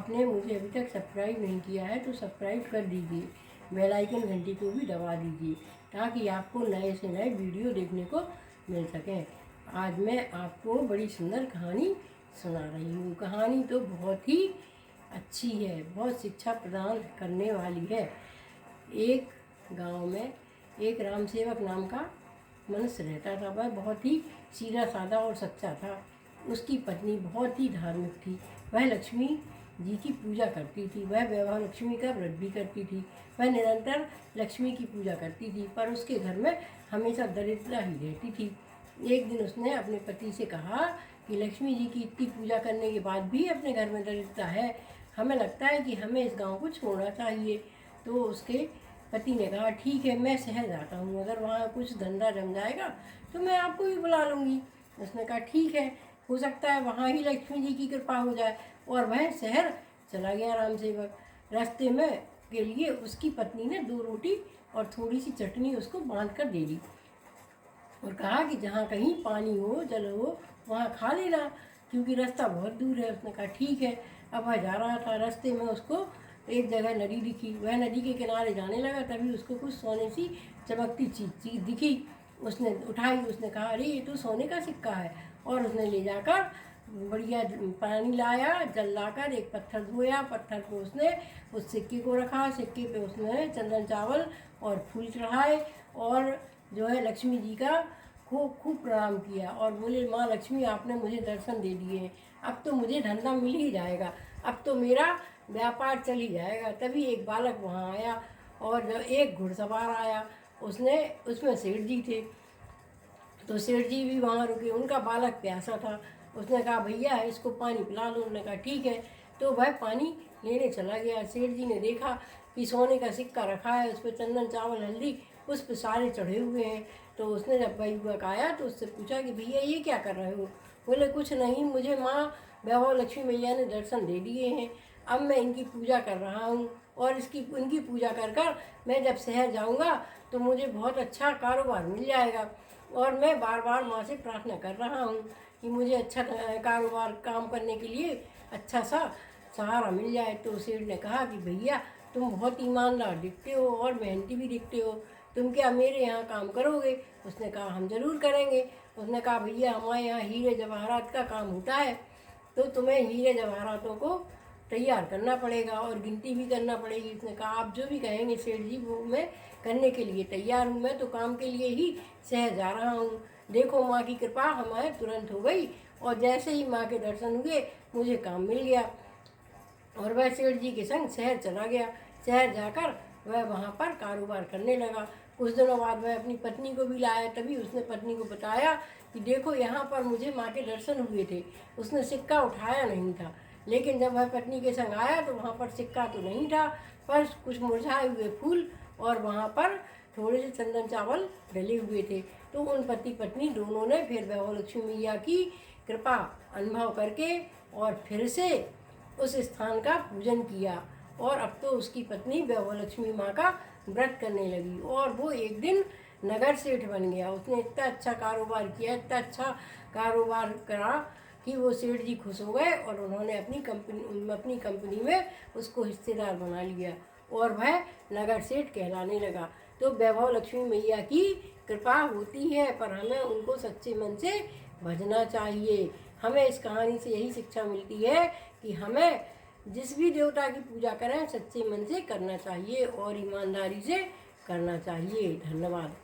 आपने मुझे अभी तक सब्सक्राइब नहीं किया है तो सब्सक्राइब कर दीजिए, बेल आइकन घंटी को भी दबा दीजिए ताकि आपको नए से नए वीडियो देखने को मिल सकें। आज मैं आपको बड़ी सुंदर कहानी सुना रही हूँ। कहानी तो बहुत ही अच्छी है, बहुत शिक्षा प्रदान करने वाली है। एक गांव में एक राम सेवक नाम का मनुष्य रहता था। वह बहुत ही सीधा साधा और सच्चा था। उसकी पत्नी बहुत ही धार्मिक थी। वह लक्ष्मी जी की पूजा करती थी। वह वैभव लक्ष्मी का व्रत भी करती थी। वह निरंतर लक्ष्मी की पूजा करती थी, पर उसके घर में हमेशा दरिद्रता ही रहती थी। एक दिन उसने अपने पति से कहा कि लक्ष्मी जी की इतनी पूजा करने के बाद भी अपने घर में दरिद्रता है। हमें लगता है कि हमें इस गांव को छोड़ना चाहिए। तो उसके पति ने कहा, ठीक है, मैं शहर जाता हूँ, अगर वहाँ कुछ धंधा जम जाएगा तो मैं आपको भी बुला लूँगी। उसने कहा, ठीक है, हो सकता है वहाँ ही लक्ष्मी जी की कृपा हो जाए। और वह शहर चला गया राम सेवक। रास्ते में के लिए उसकी पत्नी ने 2 रोटी और थोड़ी सी चटनी उसको बांध कर दे दी और कहा कि जहाँ कहीं पानी हो, जल हो, वहाँ खा लेना, क्योंकि रास्ता बहुत दूर है। उसने कहा, ठीक है। अब वह जा रहा था। रास्ते में उसको एक जगह नदी दिखी। वह नदी के किनारे जाने लगा, तभी उसको कुछ सोने सी चमकती चीज दिखी। उसने उठाई। उसने कहा, अरे ये तो सोने का सिक्का है। और उसने ले जाकर बढ़िया पानी लाया, जल लाकर एक पत्थर धोया। पत्थर को उसने उस सिक्के को रखा। सिक्के पे उसने चंदन चावल और फूल चढ़ाए और जो है लक्ष्मी जी का खूब खूब प्रणाम किया और बोले, माँ लक्ष्मी, आपने मुझे दर्शन दे दिए हैं, अब तो मुझे धंधा मिल ही जाएगा, अब तो मेरा व्यापार चल ही जाएगा। तभी एक बालक वहाँ आया और जब एक घुड़सवार आया, उसमें सेठ जी थे। तो सेठ जी भी वहाँ रुके। उनका बालक प्यासा था। उसने कहा, भैया इसको पानी पिला लो। उन्होंने कहा, ठीक है। तो वह पानी लेने चला गया। सेठ जी ने देखा कि सोने का सिक्का रखा है, उस पर चंदन चावल हल्दी पुष्प सारे चढ़े हुए हैं। तो उसने जब भाई युवक आया तो उससे पूछा कि भैया ये क्या कर रहे हो? बोले, कुछ नहीं, मुझे माँ वैभव लक्ष्मी मैया ने दर्शन दे दिए हैं, अब मैं इनकी पूजा कर रहा हूँ और इनकी पूजा कर कर मैं जब शहर जाऊँगा तो मुझे बहुत अच्छा कारोबार मिल जाएगा। और मैं बार बार माँ से प्रार्थना कर रहा हूँ कि मुझे अच्छा कारोबार काम करने के लिए अच्छा सा सहारा मिल जाए। तो सेठ ने कहा कि भैया तुम बहुत ईमानदार दिखते हो और मेहनती भी दिखते हो, तुम क्या मेरे यहाँ काम करोगे? उसने कहा, हम ज़रूर करेंगे। उसने कहा, भैया हमारे यहाँ हीरे जवाहरात का काम होता है, तो तुम्हें हीरे जवाहरातों को तैयार करना पड़ेगा और गिनती भी करना पड़ेगी। उसने कहा, आप जो भी कहेंगे सेठ जी वो मैं करने के लिए तैयार हूँ। मैं तो काम के लिए ही शहर जा रहा हूँ। देखो माँ की कृपा हमारे तुरंत हो गई और जैसे ही माँ के दर्शन हुए मुझे काम मिल गया और वह सेठ जी के संग शहर चला गया। शहर जाकर वह वहाँ पर कारोबार करने लगा। कुछ दिनों बाद वह अपनी पत्नी को भी लाया। तभी उसने पत्नी को बताया कि देखो यहाँ पर मुझे माँ के दर्शन हुए थे। उसने सिक्का उठाया नहीं था, लेकिन जब वह पत्नी के संग आया तो वहाँ पर सिक्का तो नहीं था, पर कुछ मुरझाए हुए फूल और वहाँ पर थोड़े से चंदन चावल डले हुए थे। तो उन पति पत्नी दोनों ने फिर वैभव लक्ष्मी मैया की कृपा अनुभव करके और फिर से उस स्थान का पूजन किया और अब तो उसकी पत्नी वैभव लक्ष्मी माँ का व्रत करने लगी और वो एक दिन नगर सेठ बन गया। उसने इतना अच्छा कारोबार किया, इतना अच्छा कारोबार करा कि वो सेठ जी खुश हो गए और उन्होंने अपनी कंपनी में उसको हिस्सेदार बना लिया और वह नगर सेठ कहलाने लगा। तो वैभव लक्ष्मी मैया की कृपा होती है, पर हमें उनको सच्चे मन से भजना चाहिए। हमें इस कहानी से यही शिक्षा मिलती है कि हमें जिस भी देवता की पूजा करें सच्चे मन से करना चाहिए और ईमानदारी से करना चाहिए। धन्यवाद।